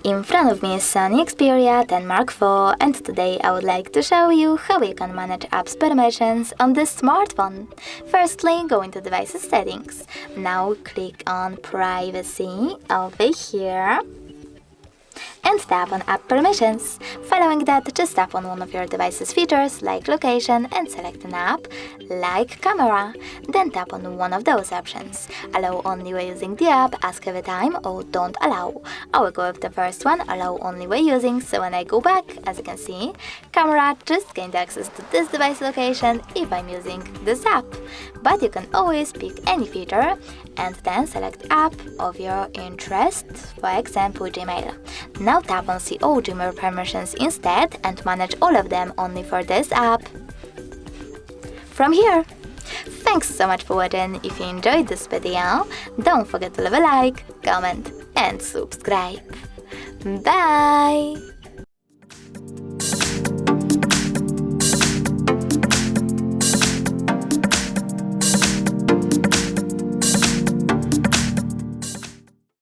In front of me is SONY Xperia X Mark IV, and today I would like to show you how you can manage apps permissions on this smartphone. Firstly, go into Devices Settings. Now click on Privacy over here and tap on App Permissions. Following that, just tap on one of your device's features like location and select an app like camera. Then tap on one of those options. Allow only when using the app, ask every time, or don't allow. I will go with the first one, allow only when using, so when I go back, as you can see, camera just gained access to this device location if I'm using this app. But you can always pick any feature and then select app of your interest, for example Gmail. Now tap on See all Gmail permissions instead and manage all of them only for this app. From here. Thanks so much for watching. If you enjoyed this video, don't forget to leave a like, comment and subscribe. Bye!